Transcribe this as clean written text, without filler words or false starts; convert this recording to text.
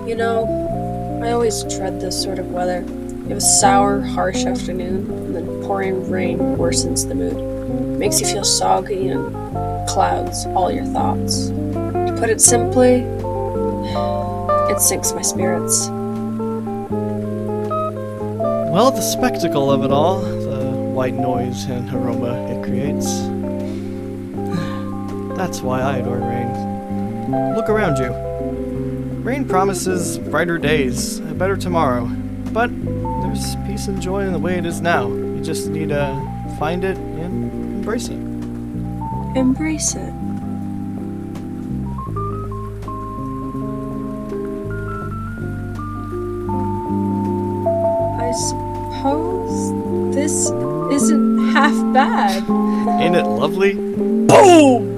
You know, I always dread this sort of weather. You have a sour, harsh afternoon, and then pouring rain worsens the mood. Makes you feel soggy and clouds all your thoughts. To put it simply, it sinks my spirits. Well, the spectacle of it all, the white noise and aroma it creates. That's why I adore rain. Look around you. Rain promises brighter days, a better tomorrow, but there's peace and joy in the way it is now. You just need to find it and embrace it. Embrace it. I suppose this isn't half bad. Ain't it lovely? Boom!